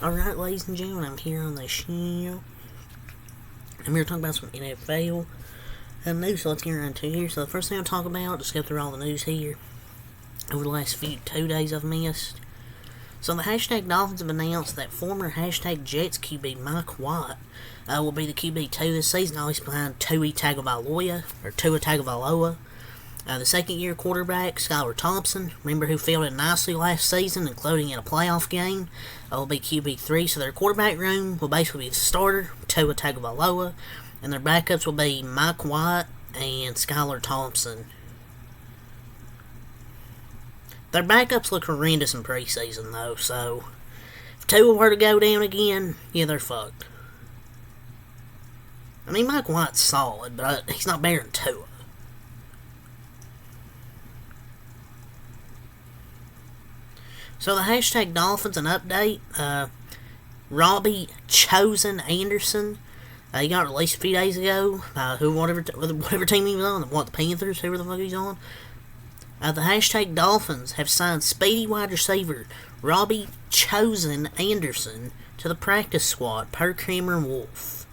Alright, ladies and gentlemen, I'm here on the show. I'm here to talk about some NFL news, so let's get right into here. So the first thing I'll talk about, just go through all the news here over the last 2 days I've missed. So the hashtag Dolphins have announced that former hashtag Jets QB Mike White will be the QB2 this season, always behind Tua Tagovailoa. The second-year quarterback, Skylar Thompson, remember who failed it nicely last season, including in a playoff game, will be QB3. So their quarterback room will basically be the starter, Tua Tagovailoa, and their backups will be Mike White and Skylar Thompson. Their backups look horrendous in preseason, though, so if Tua were to go down again, yeah, they're fucked. I mean, Mike White's solid, but he's not better than Tua. So the hashtag Dolphins, an update. Robbie Chosen Anderson, he got released a few days ago. Whatever team he was on, the Panthers, whoever the fuck he's on. The hashtag Dolphins have signed speedy wide receiver Robbie Chosen Anderson to the practice squad, per Cameron Wolfe.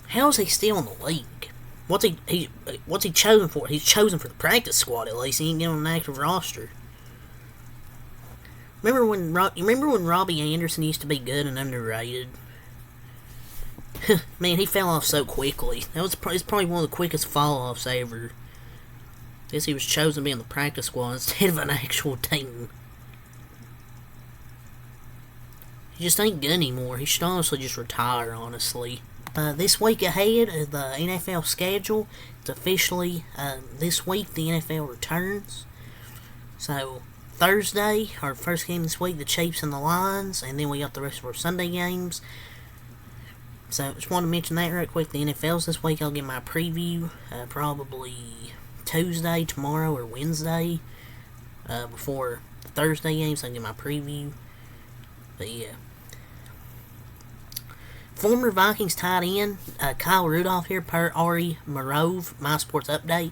How is he still in the league? What's he chosen for? He's chosen for the practice squad at least. He ain't getting on an active roster. Remember when Robbie Anderson used to be good and underrated? Man, he fell off so quickly. It's probably one of the quickest fall-offs ever. Guess he was chosen to be in the practice squad instead of an actual team. He just ain't good anymore. He should honestly just retire, honestly. This week ahead of the NFL schedule, it's officially this week the NFL returns. So Thursday, our first game this week, the Chiefs and the Lions, and then we got the rest of our Sunday games. So just wanted to mention that right quick. The NFL's this week. I'll get my preview probably Tuesday, tomorrow, or Wednesday before the Thursday game, so I can get my preview. But yeah. Former Vikings tight end Kyle Rudolph here, per Ari Marov, My Sports Update,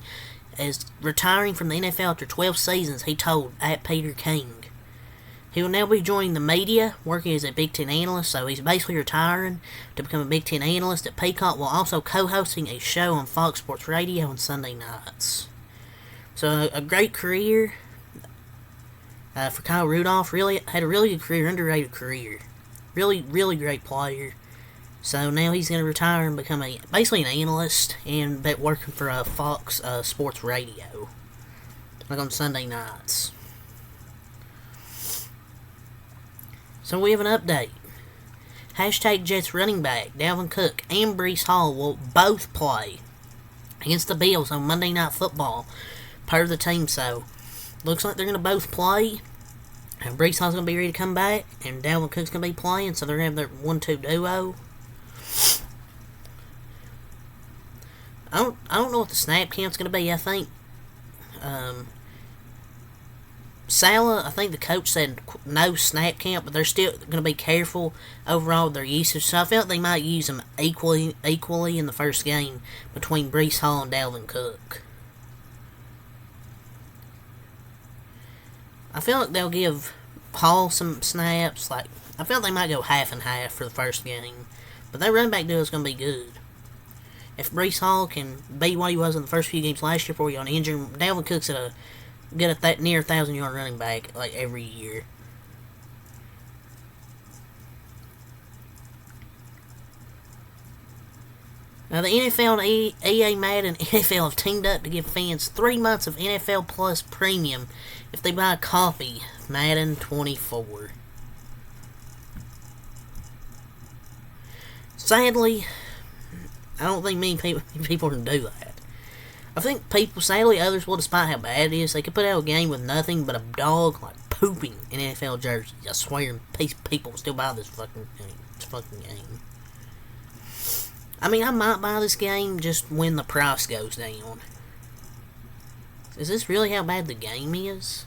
is retiring from the NFL after 12 seasons, he told @Peter King. He will now be joining the media, working as a Big Ten analyst, so he's basically retiring to become a Big Ten analyst at Peacock, while also co-hosting a show on Fox Sports Radio on Sunday nights. So a great career for Kyle Rudolph. Really had a really good career, underrated career. Really, really great player. So now he's going to retire and become basically an analyst and working for Fox Sports Radio, like on Sunday nights. So we have an update. Hashtag Jets running back Dalvin Cook and Breece Hall will both play against the Bills on Monday Night Football, per the team. So looks like they're going to both play. And Breece Hall's going to be ready to come back, and Dalvin Cook's going to be playing, so they're going to have their 1-2 duo. I don't know what the snap count's going to be. I think Saleh, I think the coach said no snap count, but they're still going to be careful overall with their usage. So I felt they might use them equally in the first game between Breece Hall and Dalvin Cook. I feel like they'll give Hall some snaps. I feel like they might go half and half for the first game, but that running back duo is going to be good. If Breece Hall can be what he was in the first few games last year before he got injured, Dalvin Cook's get a near 1,000-yard running back like every year. Now the NFL and EA Madden NFL have teamed up to give fans 3 months of NFL Plus Premium if they buy a copy of Madden 24. Sadly, I don't think many people can do that. I think sadly others will, despite how bad it is. They could put out a game with nothing but a dog pooping in NFL jerseys. I swear, people still buy this fucking game. I mean, I might buy this game just when the price goes down. Is this really how bad the game is?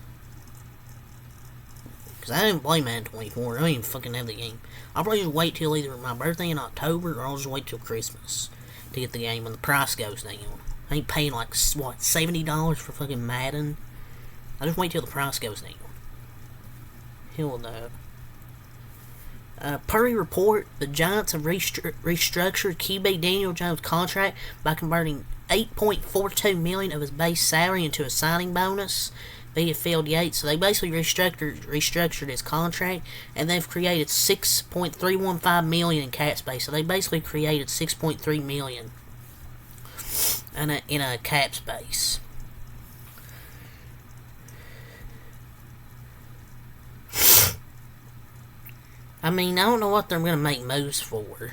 Because I didn't play Madden 24. I don't even fucking have the game. I'll probably just wait till either my birthday in October, or I'll just wait till Christmas to get the game when the price goes down. I ain't paying $70 for fucking Madden. I just wait till the price goes down. Hell no. Per a report, the Giants have restructured QB Daniel Jones' contract by converting $8.42 million of his base salary into a signing bonus via Field Yates. So they basically restructured his contract, and they've created $6.315 million in cap space. So they basically created $6.3 million in a cap space. I mean, I don't know what they're going to make moves for.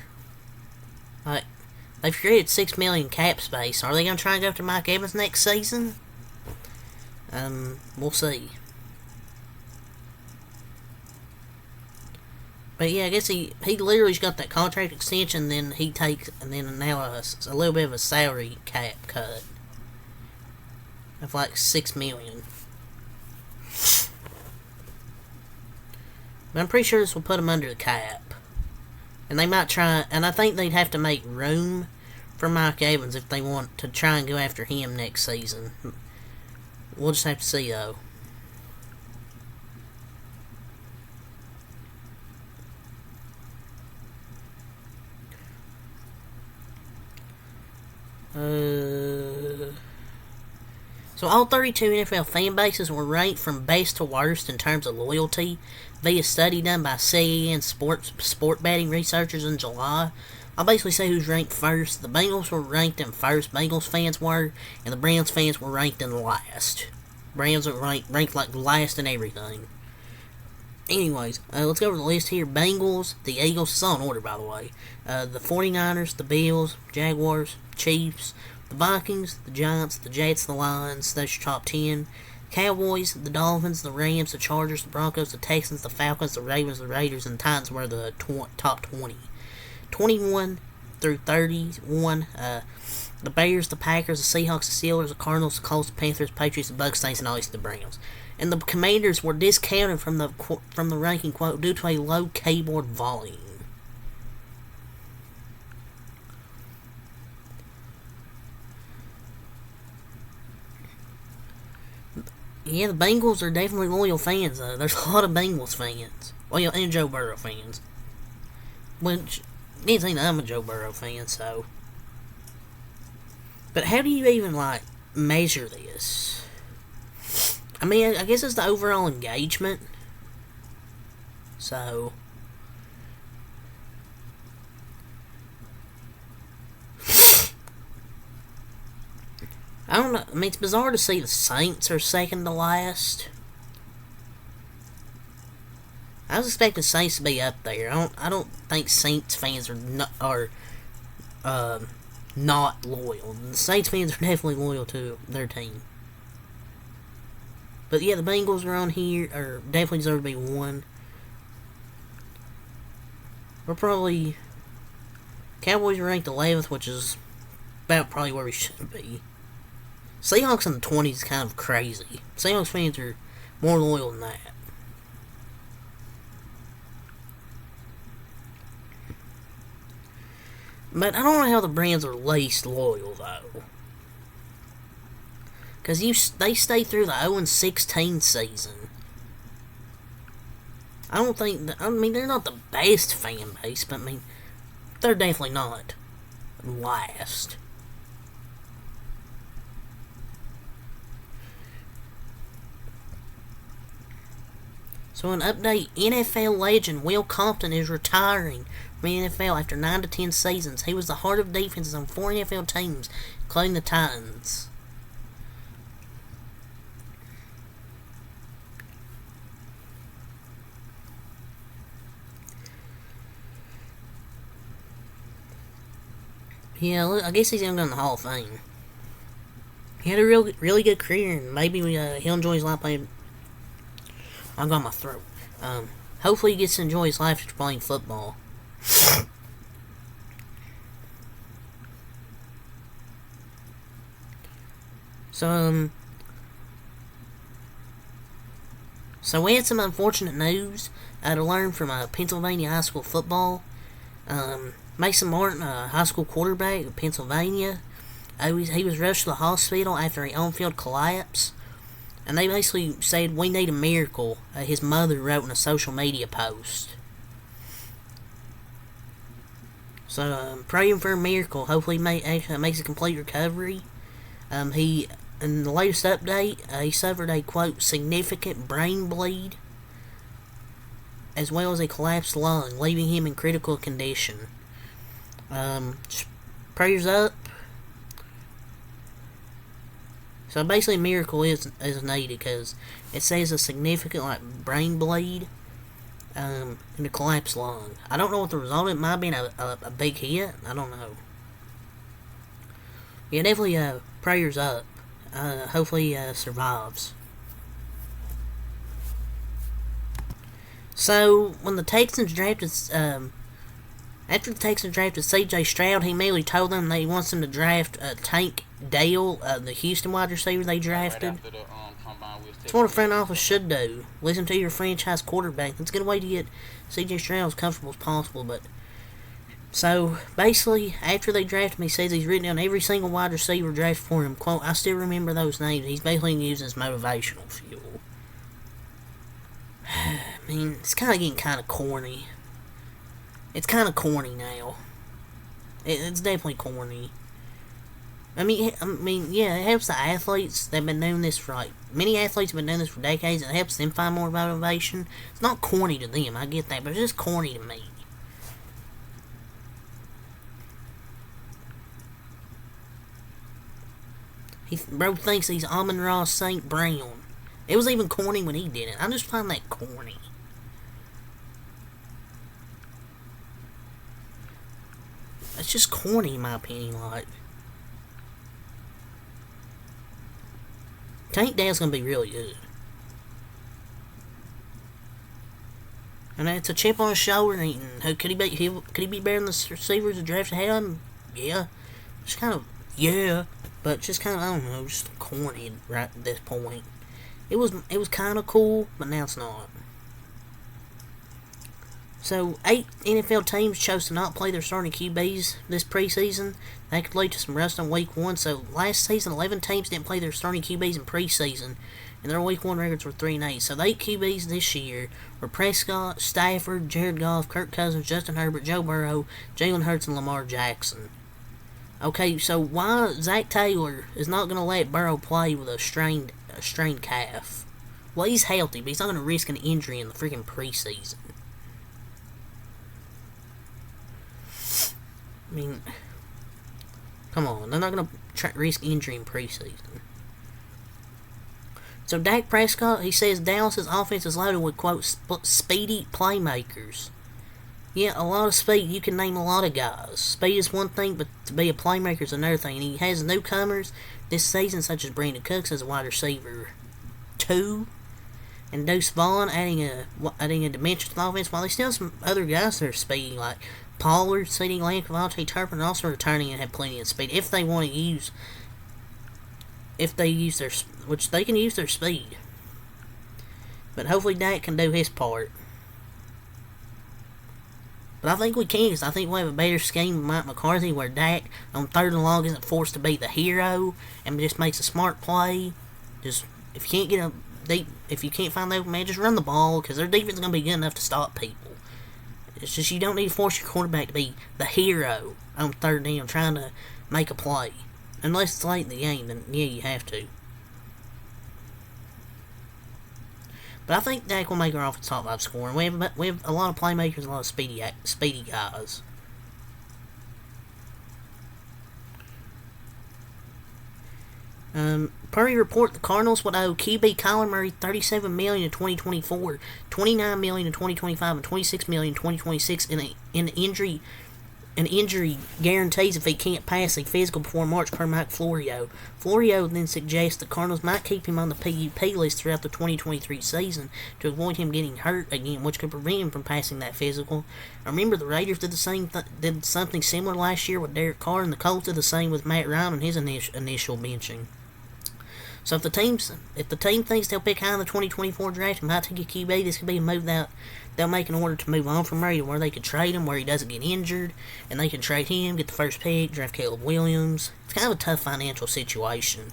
Like, they've created $6 million cap space. Are they going to try and go after Mike Evans next season? We'll see. But yeah, I guess he literally's got that contract extension, then he takes, and then now a little bit of a salary cap cut of like $6 million. But I'm pretty sure this will put him under the cap. And they might try, and I think they'd have to make room for Mike Evans if they want to try and go after him next season. We'll just have to see, though. So all 32 NFL fan bases were ranked from best to worst in terms of loyalty via a study done by CEN sport betting researchers in July. I'll basically say who's ranked first. The Bengals were ranked in first, Bengals fans were, and the Browns fans were ranked in last. Browns are ranked like last in everything. Anyways, let's go over the list here. Bengals, the Eagles, it's all in order by the way. The 49ers, the Bills, Jaguars, Chiefs, the Vikings, the Giants, the Jets, the Lions, that's your top 10. Cowboys, the Dolphins, the Rams, the Chargers, the Broncos, the Texans, the Falcons, the Ravens, the Raiders, and the Titans were the top 20. 21 through 31, the Bears, the Packers, the Seahawks, the Steelers, the Cardinals, the Colts, the Panthers, the Patriots, the Bucs, Saints, and obviously the Browns. And the Commanders were discounted from the ranking, quote, due to a low keyboard volume. Yeah, the Bengals are definitely loyal fans, though. There's a lot of Bengals fans. Well, and Joe Burrow fans. Which, you think I'm a Joe Burrow fan, so. But how do you even, like, measure this? I mean, I guess it's the overall engagement. So. I don't know. I mean, it's bizarre to see the Saints are second to last. I was expecting Saints to be up there. I don't think Saints fans are not loyal. The Saints fans are definitely loyal to their team. But yeah, the Bengals are on here, or definitely deserve to be one. We're probably Cowboys are ranked 11th, which is about probably where we should be. Seahawks in the 20s is kind of crazy. Seahawks fans are more loyal than that. But I don't know how the Browns are least loyal, though. Because they stay through the 0-16 season. I don't think... I mean, they're not the best fan base, but I mean, they're definitely not last. So an update, NFL legend Will Compton is retiring from the NFL after 9 to 10 seasons. He was the heart of defenses on 4 NFL teams, including the Titans. Yeah, I guess he's going to go in the Hall of Fame. He had a really good career, and maybe he'll enjoy his life playing. I got my throat. Hopefully he gets to enjoy his life after playing football. So we had some unfortunate news to learn from Pennsylvania high school football. Mason Martin, a high school quarterback of Pennsylvania, he was rushed to the hospital after an on-field collapse. And they basically said, "We need a miracle," his mother wrote in a social media post. So praying for a miracle. Hopefully, actually makes a complete recovery. He in the latest update, he suffered a quote significant brain bleed, as well as a collapsed lung, leaving him in critical condition. Prayers up. So basically, a miracle is needed because it says a significant brain bleed, and a collapsed lung. I don't know what the result of it might have been a big hit. I don't know. Yeah, definitely prayers up. Hopefully survives. So when the Texans drafted, after the Texans drafted C.J. Stroud, he immediately told them that he wants them to draft Tank Dell, the Houston wide receiver they drafted. Right It's what a front office should do. Listen to your franchise quarterback. That's a good way to get C.J. Stroud as comfortable as possible. But so basically, after they drafted him, he says he's written down every single wide receiver drafted for him. Quote, I still remember those names. He's basically using as motivational fuel. I mean, it's kind of getting kind of corny. It's kind of corny now. It's definitely corny. I mean, yeah, it helps the athletes. They've been doing this for many athletes have been doing this for decades. It helps them find more motivation. It's not corny to them, I get that, but it's just corny to me. Bro thinks he's Amon-Ra St. Brown. It was even corny when he did it. I just find that corny. It's just corny in my opinion, Tank Dell's gonna be really good. And it's a chip on his shoulder, and could he be better than the receivers that drafted ahead of him? Yeah. Just kind of, yeah. But just kind of, I don't know, just corny right at this point. It was kind of cool, but now it's not. So, 8 NFL teams chose to not play their starting QBs this preseason. That could lead to some rust on Week 1. So, last season, 11 teams didn't play their starting QBs in preseason, and their Week 1 records were 3-8. So, the 8 QBs this year were Prescott, Stafford, Jared Goff, Kirk Cousins, Justin Herbert, Joe Burrow, Jalen Hurts, and Lamar Jackson. Okay, so why Zach Taylor is not going to let Burrow play with a strained calf? Well, he's healthy, but he's not going to risk an injury in the freaking preseason. I mean, come on, they're not going to risk injury in preseason. So Dak Prescott, he says Dallas' offense is loaded with, quote, speedy playmakers. Yeah, a lot of speed. You can name a lot of guys. Speed is one thing, but to be a playmaker is another thing. And he has newcomers this season, such as Brandon Cooks as a wide receiver 2, and Deuce Vaughn adding a dimension to the offense, while they still have some other guys that are speedy, like Pollard, CeeDee Lamb, Devontae Turpin, also returning and have plenty of speed if they want to use, which they can use their speed. But hopefully Dak can do his part. But I think we can, because I think we have a better scheme with Mike McCarthy where Dak on 3rd and long isn't forced to be the hero and just makes a smart play. Just if you can't find the open man, just run the ball, because their defense is going to be good enough to stop people. It's just you don't need to force your quarterback to be the hero on 3rd down trying to make a play. Unless it's late in the game, then yeah, you have to. But I think Dak will make our offense top 5 scoring. We have a lot of playmakers, a lot of speedy guys. Per report, the Cardinals would owe QB Kyler Murray $37 million in 2024, $29 million in 2025, and $26 million in 2026 in injury guarantees if he can't pass a physical before March, per Mike Florio. Florio then suggests the Cardinals might keep him on the PUP list throughout the 2023 season to avoid him getting hurt again, which could prevent him from passing that physical. I remember the Raiders did did something similar last year with Derek Carr, and the Colts did the same with Matt Ryan and his initial benching. So if the team thinks they'll pick high in the 2024 draft and might take a QB, this could be a move that they'll make in order to move on from Murray to where they could trade him, where he doesn't get injured, and they can trade him, get the first pick, draft Caleb Williams. It's kind of a tough financial situation.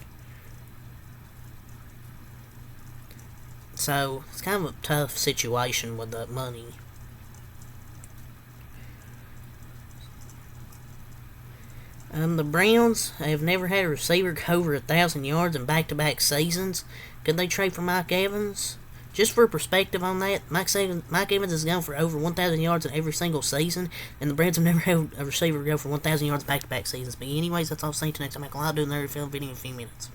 So it's kind of a tough situation with the money. The Browns have never had a receiver go over 1,000 yards in back-to-back seasons. Could they trade for Mike Evans? Just for perspective on that, Mike Evans has gone for over 1,000 yards in every single season, and the Browns have never had a receiver go for 1,000 yards back-to-back seasons. But anyways, that's all I'm saying. Till next time, Michael. I'll do another film video in a few minutes.